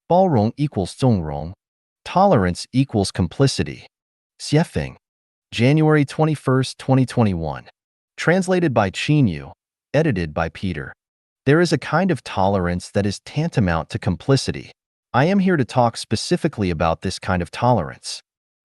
包容equals 纵容. Tolerance equals complicity. 写评, January 21, 2021. Translated by Chinyu. Edited by Peter. There is a kind of tolerance that is tantamount to complicity. I am here to talk specifically about this kind of tolerance.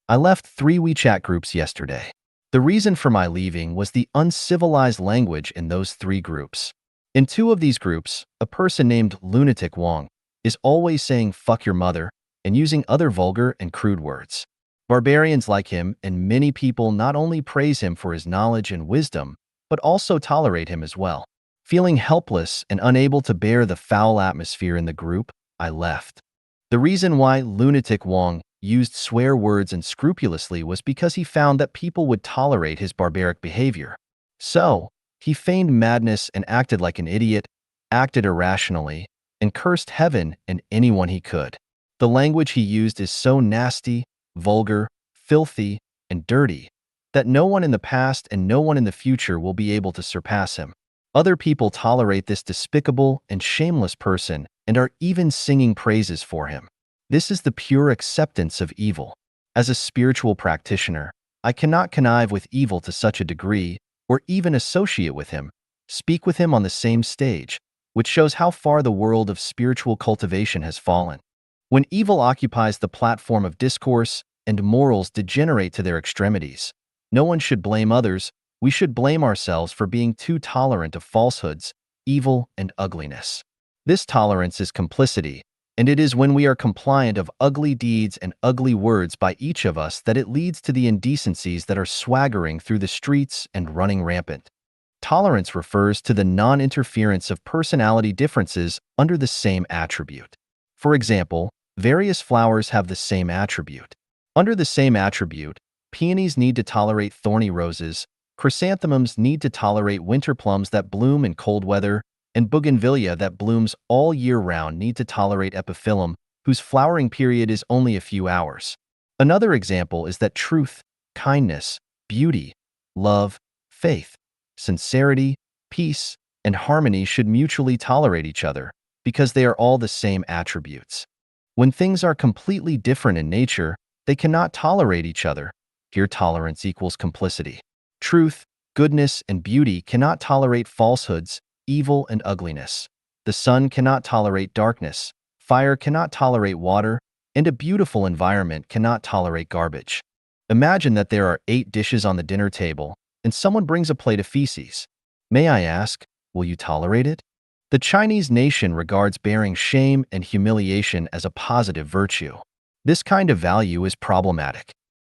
I left 3 WeChat groups yesterday. The reason for my leaving was the uncivilized language in those 3 groups. In 2 of these groups, a person named Lunatic Wong is always saying "fuck your mother" and using other vulgar and crude words. Barbarians like him and many people not only praise him for his knowledge and wisdom, but also tolerate him as well. Feeling helpless and unable to bear the foul atmosphere in the group, I left. The reason why Lunatic Wong used swear words unscrupulously was because he found that people would tolerate his barbaric behavior. So, he feigned madness and acted like an idiot, acted irrationally, and cursed heaven and anyone he could. The language he used is so nasty, vulgar, filthy, and dirty that no one in the past and no one in the future will be able to surpass him. Other people tolerate this despicable and shameless person and are even singing praises for him. This is the pure acceptance of evil. As a spiritual practitioner, I cannot connive with evil to such a degree, or even associate with him, speak with him on the same stage, which shows how far the world of spiritual cultivation has fallen. When evil occupies the platform of discourse and morals degenerate to their extremities, no one should blame others. We should blame ourselves for being too tolerant of falsehoods, evil, and ugliness. This tolerance is complicity, and it is when we are compliant of ugly deeds and ugly words by each of us that it leads to the indecencies that are swaggering through the streets and running rampant. Tolerance refers to the non-interference of personality differences under the same attribute. For example, various flowers have the same attribute. Under the same attribute, peonies need to tolerate thorny roses, chrysanthemums need to tolerate winter plums that bloom in cold weather, and bougainvillea that blooms all year round need to tolerate epiphyllum, whose flowering period is only a few hours. Another example is that truth, kindness, beauty, love, faith, sincerity, peace, and harmony should mutually tolerate each other, because they are all the same attributes. When things are completely different in nature, they cannot tolerate each other. Here tolerance equals complicity. Truth, goodness, and beauty cannot tolerate falsehoods, evil, and ugliness. The sun cannot tolerate darkness, fire cannot tolerate water, and a beautiful environment cannot tolerate garbage. Imagine that there are 8 dishes on the dinner table, and someone brings a plate of feces. May I ask, will you tolerate it? The Chinese nation regards bearing shame and humiliation as a positive virtue. This kind of value is problematic.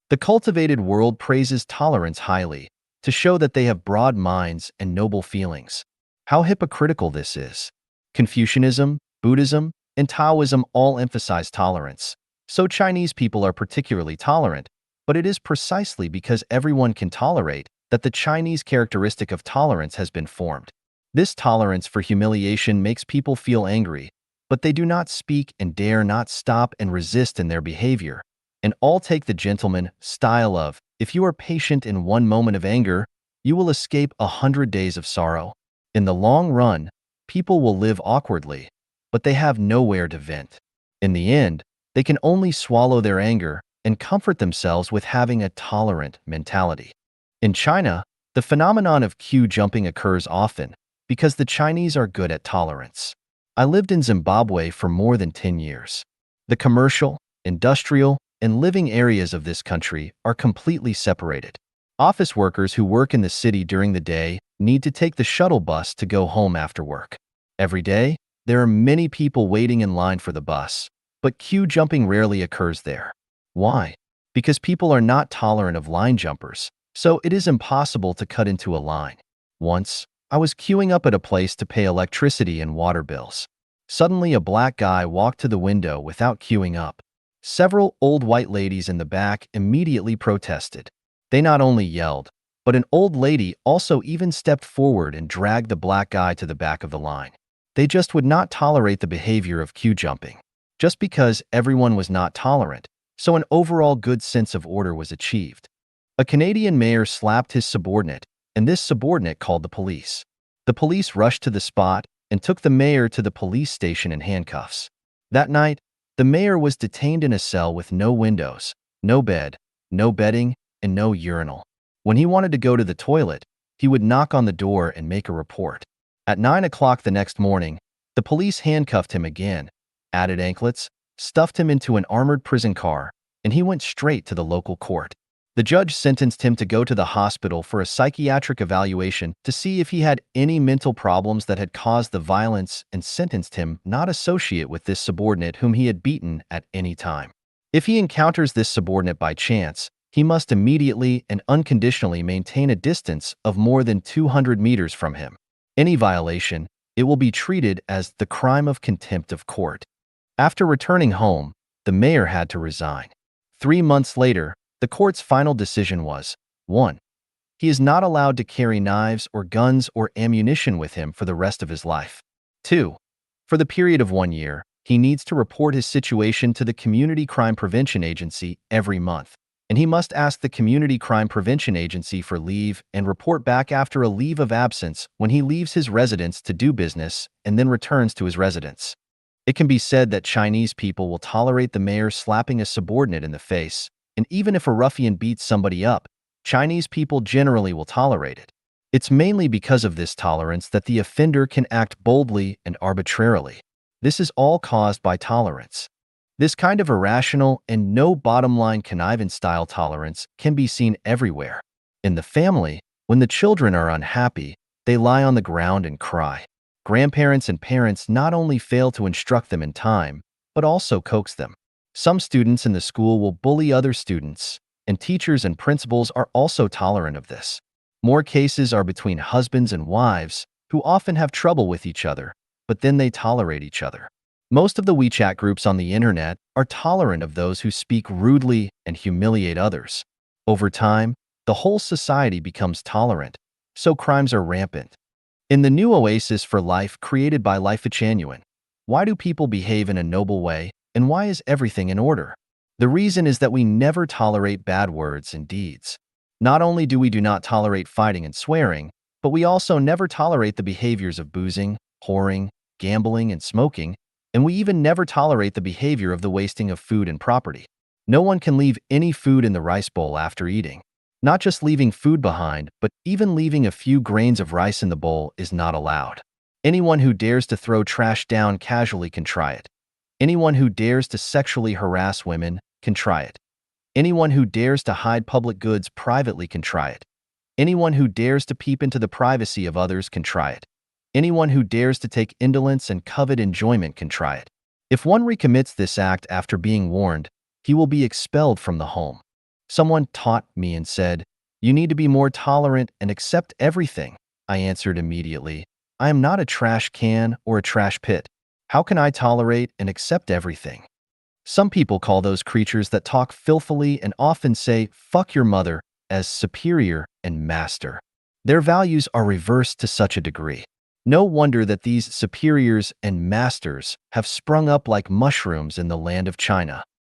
The cultivated world praises tolerance highly, to show that they have broad minds and noble feelings. How hypocritical this is. Confucianism, Buddhism, and Taoism all emphasize tolerance. So Chinese people are particularly tolerant, but it is precisely because everyone can tolerate that the Chinese characteristic of tolerance has been formed. This tolerance for humiliation makes people feel angry, but they do not speak and dare not stop and resist in their behavior, and all take the gentleman style of, if you are patient in one moment of anger, you will escape 100 days of sorrow. In the long run, people will live awkwardly, but they have nowhere to vent. In the end, they can only swallow their anger and comfort themselves with having a tolerant mentality. In China, the phenomenon of queue jumping occurs often because the Chinese are good at tolerance. I lived in Zimbabwe for more than 10 years. The commercial, industrial, and living areas of this country are completely separated. Office workers who work in the city during the day need to take the shuttle bus to go home after work. Every day, there are many people waiting in line for the bus, but queue jumping rarely occurs there. Why? Because people are not tolerant of line jumpers, so it is impossible to cut into a line. Once, I was queuing up at a place to pay electricity and water bills. Suddenly, a black guy walked to the window without queuing up. Several old white ladies in the back immediately protested. They not only yelled, but an old lady also even stepped forward and dragged the black guy to the back of the line. They just would not tolerate the behavior of queue jumping. Just because everyone was not tolerant, so an overall good sense of order was achieved. A Canadian mayor slapped his subordinate, and this subordinate called the police. The police rushed to the spot and took the mayor to the police station in handcuffs. That night, The mayor was detained in a cell with no windows, no bed, no bedding, and no urinal. When he wanted to go to the toilet, he would knock on the door and make a report. At 9 o'clock the next morning, the police handcuffed him again, added anklets, stuffed him into an armored prison car, and he went straight to the local court. The judge sentenced him to go to the hospital for a psychiatric evaluation to see if he had any mental problems that had caused the violence and sentenced him not associate with this subordinate whom he had beaten at any time. If he encounters this subordinate by chance, he must immediately and unconditionally maintain a distance of more than 200 meters from him. Any violation, it will be treated as the crime of contempt of court. After returning home, the mayor had to resign. 3 months later, the court's final decision was, 1. He is not allowed to carry knives or guns or ammunition with him for the rest of his life. 2. For the period of 1 year, he needs to report his situation to the Community Crime Prevention Agency every month, and he must ask the Community Crime Prevention Agency for leave and report back after a leave of absence when he leaves his residence to do business and then returns to his residence. It can be said that Chinese people will tolerate the mayor slapping a subordinate in the face, and even if a ruffian beats somebody up, Chinese people generally will tolerate it. It's mainly because of this tolerance that the offender can act boldly and arbitrarily. This is all caused by tolerance. This kind of irrational and no bottom-line connivance-style tolerance can be seen everywhere. In the family, when the children are unhappy, they lie on the ground and cry. Grandparents and parents not only fail to instruct them in time, but also coax them. Some students in the school will bully other students, and teachers and principals are also tolerant of this. More cases are between husbands and wives, who often have trouble with each other, but then they tolerate each other. Most of the WeChat groups on the internet are tolerant of those who speak rudely and humiliate others. Over time, the whole society becomes tolerant, so crimes are rampant. In the new oasis for life created by Life Genuine, why do people behave in a noble way, and why is everything in order? The reason is that we never tolerate bad words and deeds. Not only do we not tolerate fighting and swearing, but we also never tolerate the behaviors of boozing, whoring, gambling, and smoking, and we even never tolerate the behavior of the wasting of food and property. No one can leave any food in the rice bowl after eating. Not just leaving food behind, but even leaving a few grains of rice in the bowl is not allowed. Anyone who dares to throw trash down casually can try it. Anyone who dares to sexually harass women can try it. Anyone who dares to hide public goods privately can try it. Anyone who dares to peep into the privacy of others can try it. Anyone who dares to take indolence and covet enjoyment can try it. If one recommits this act after being warned, he will be expelled from the home. Someone taught me and said, "You need to be more tolerant and accept everything." I answered immediately, "I am not a trash can or a trash pit. How can I tolerate and accept everything?" Some people call those creatures that talk filthily and often say, "Fuck your mother," as superior and master. Their values are reversed to such a degree. No wonder that these superiors and masters have sprung up like mushrooms in the land of China.